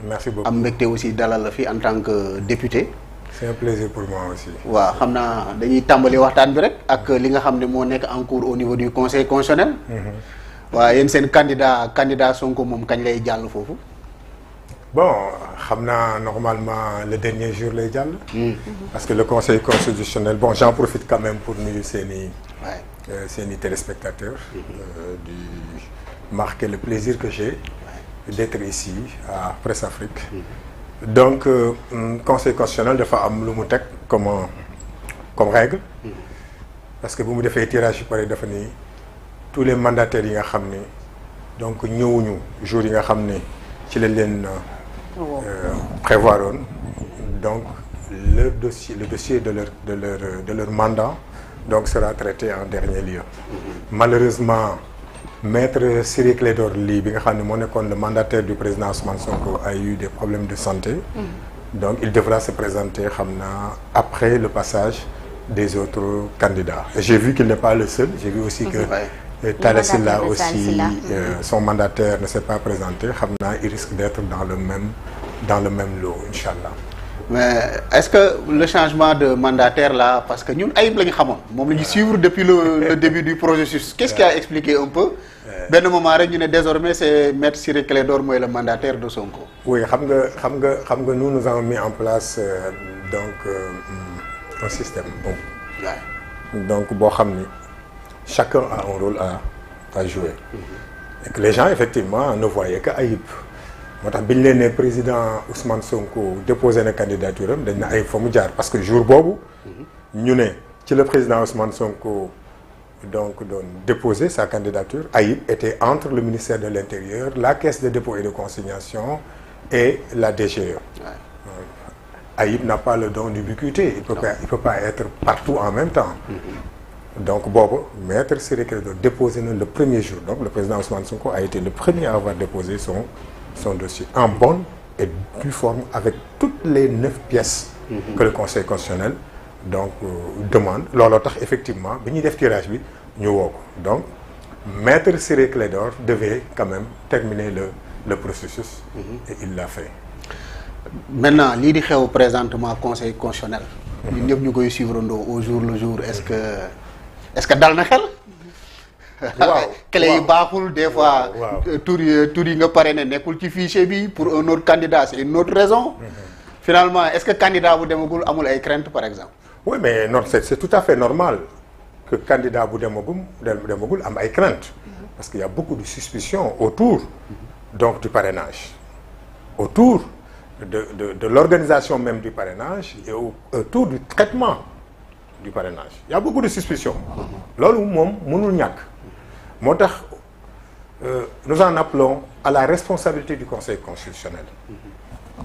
merci beaucoup am mbégte aussi dalal la fi en tant que député. c'est un plaisir pour moi aussi. waaw xam naa dañuy tàmbali waxtaan bi rek ak li nga xam ne moo nekk en cours au niveau du conseil constitutionnel. waaw yéen seen candidat Sonko moom kañ lay jàll foofu. bon xam naa normalement le dernier jour lay jàll. parce que le conseil constitutionnel bon j'en profite quand même pour nuyu seeni téléspectateurs. di marquer le plaisir que j'ai d'être ici à Presse Afrique. donc conseil constitutionnel dafa am lu mu teg comme règle. parce que bu mu defee tirage yu pare dafa ni tous les mandataires yi nga xam ni donc ñëwuñu jour yi nga xam ni ci lañ leen prévoir woon donc le dossier de leur mandat donc sera traité en dernier lieu. Malheureusement maître Ciré Clédor Ly bi nga xam ne moo nekkoon le mandataire du président Ousmane Sonko a eu des problèmes de santé. donc il devra se présenter xam naa après le passage des autres candidats. J'ai vu qu'il n'est pas le seul, j'ai vu aussi que Talla Sylla aussi son mandataire ne s'est pas présenté. xam naa il risque d'être dans le même lot inchallah. mais est-ce que le changement de mandataire là parce que ñun Ayib la ñu xamoon moom la ñu suivre depuis le début du processus. Qu'est-ce qui a expliqué un peu benn moment rek ñu ne désormais c'est maître Ciré Clédor mooy le mandataire de Sonko. oui xam nga nous avons mis en place donc un système donc boo xam ni chacun a un rôle à jouer. et que les gens effectivement ne voyaient que Ayib. moo tax bi ñu leen ne président Ousmane Sonko déposé na candidature am dañ na Ayib fa mu jaar parce que jour boobu ñu ne ci le président Ousmane Sonko donc doon déposer sa candidature Ayib était entre le ministère de l'Intérieur, la caisse de dépôt et de consignation et la DGE. Ayib n'a pas le don d'ubiquité, il peut pas être partout en même temps. donc boobu maître Ciré Clédor déposé na le premier jour. Donc le président Ousmane Sonko a été le premier à avoir déposé son dossier en bonne et due forme avec toutes les 9 pièces que le conseil constitutionnel donc demande. looloo tax effectivement bi ñuy def tirage bi ñu woo ko donc maître Ciré Clédor devait quand même terminer le processus et il l'a fait. maintenant lii di xew présentement conseil constitutionnel ñun ñëpp ñu koy suivre ndoo au jour le jour est-ce que dal na xel. waaw clé yi baaxul des fois. tur yi nga pare ne nekkul ci fichier bi pour un autre candidat c'est une autre raison. finalement est-ce que candidat bu demagul amul ay crainte par exemple. oui mais non c'est tout à fait normal que candidat bu demagul am ay crainte. parce qu'il y a beaucoup de suspicions autour donc du parrainage. autour de l'organisation même du parrainage et autour du traitement du parrainage. Il y a beaucoup de suspicions. loolu moom mënul ñàkk. moo tax nous en appelons à la responsabilité du Conseil constitutionnel.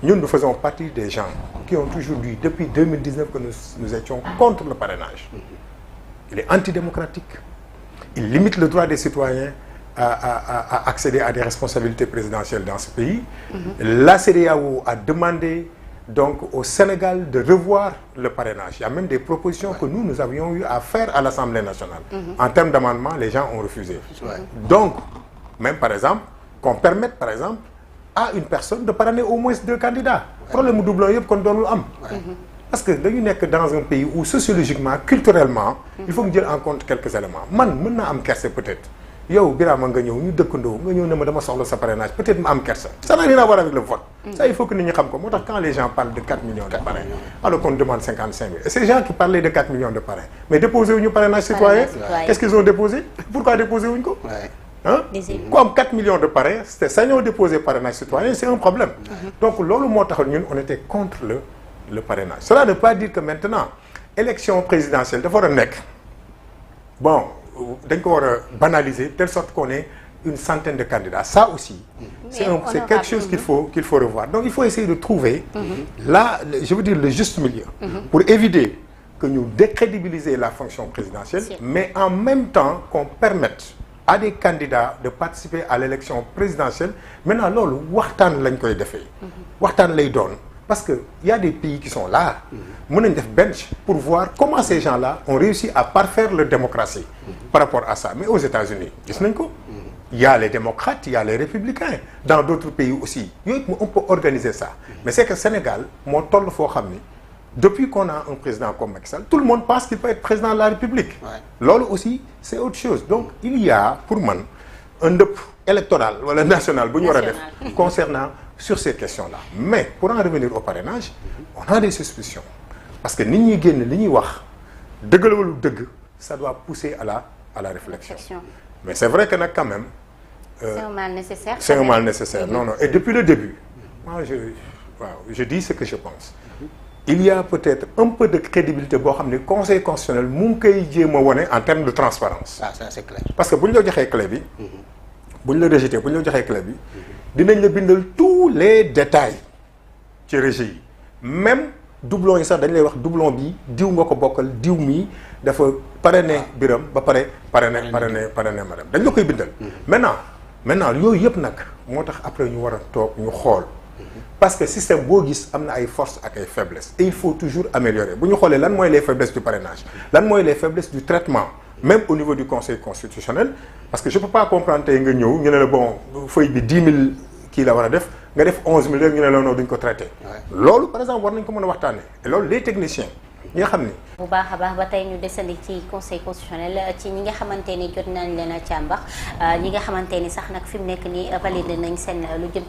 Ñun nous faisons partie des gens qui ont toujours dit depuis 2019 que nous étions contre le parrainage. Il est antidémocratique. Il limite le droit des citoyens à accéder à des responsabilités présidentielles dans ce pays. La CEDEAO a demandé donc au Sénégal de revoir le parrainage. Il y a même des propositions que nous avions eu à faire à l'Assemblée nationale. En termes d'amendement, les gens ont refusé. Donc, même par exemple, qu'on permette par exemple à une personne de parrainer au moins 2 candidats. Problème doublon yëpp kon doonul am. Parce que dañu nekk dans un pays où sociologiquement, culturellement, il faut que jël en compte quelques éléments. Man mën naa am kerse peut-être. yow Birama nga ñëw ñu dëkkandoo nga ñëw ne ma dama soxla sa parrainage peut-être ma am kersa. Ça n'a rien à voir avec le vote. Ça il faut que nit ñi xam ko moo tax quand les gens parlent de 4 millions de parrains alors qu'on demande 55 000 et ces gens qui parlaient de 4 millions de parrains mais déposé wuñu parrainage citoyen. Qu'est-ce qu'ils ont déposé? Pourquoi déposé wuñ ko? ku am 4 millions de parrains c'est sañoo déposer parrainage citoyen c'est un problème. Donc loolu moo tax ñun on était contre le parrainage. Cela ne veut pas dire que maintenant élection présidentielle dafa war a nekk bon. dañ ko war a banaliser telle sorte qu'on ait une centaine de candidats. Ça aussi, c'est quelque chose qu'il faut revoir. Donc il faut essayer de trouver là, je veux dire le juste milieu pour éviter que nous décrédibiliser la fonction présidentielle, mais en même temps qu'on permette à des candidats de participer à l'élection présidentielle. Maintenant loolu waxtaan lañ koy defee. waxtaan lay doon. Parce qu'il y a des pays qui sont là, mën nañ def bench pour voir comment ces gens-là ont réussi à parfaire leur démocratie par rapport à ça. Mais aux États-Unis, gis nañ ko. il y a les démocrates, il y a les républicains. Dans d'autres pays aussi. On peut organiser ça. Mais c'est que le Sénégal, moo toll foo xam ni depuis qu'on a un président comme Macky Sall, tout le monde pense qu'il peut être président de la République. Loolu aussi, c'est autre chose. Donc, il y a, pour moi, un ndëpp électoral wala national bu ñu war a def concernant sur ces questions-là. Mais pour en revenir au parrainage, on a des suspicions. Parce que nit ñi génn li ñuy wax dëgg la wala dëgg, ça doit pousser à la réflexion. Mais c'est vrai que nag quand même. C'est un mal nécessaire. C'est un mal nécessaire. Non, non. Et depuis le début, moi je dis ce que je pense. Il y a peut-être un peu de crédibilité boo xam ne conseil constitutionnel mu ngi koy jéem a wone en termes de transparence. Ah, ça c'est clair. Parce que bu ñu la joxee clé bi. bu ñu la rejeté bu ñu la joxee clé bi. dinañ la bindal tous les détails ci rejet yi même doublon yi sax dañ lay wax doublon bi diw nga ko bokkal diw mii dafa parrainé Biram ba pare parrainé madame dañ la koy bindal. maintenant yooyu yëpp nag moo tax après ñu war a toog ñu xool. Parce que système boo gis am na ay forces ak ay faiblesses et il faut toujours améliorer bu ñu xoolee lan mooy les faiblesses du parrainage lan mooy les faiblesses du traitement même au niveau du conseil constitutionnel parce que je peux pas comprendre tey nga ñëw ñu ne la bon feuille bi 10 000 kii la war a def nga def 11 000 rek ñu ne la non duñ ko traité. loolu par exemple war nañ ko mën a waxtaanee et loolu les techniciens ñi nga xam ni. bu baax a baax ba tey ñu desandi ci conseil constitutionnel ci ñi nga xamante ni jot nañ leen a càmbar ñi nga xamante ni sax nag fi mu nekk nii validé nañ seen lu jëm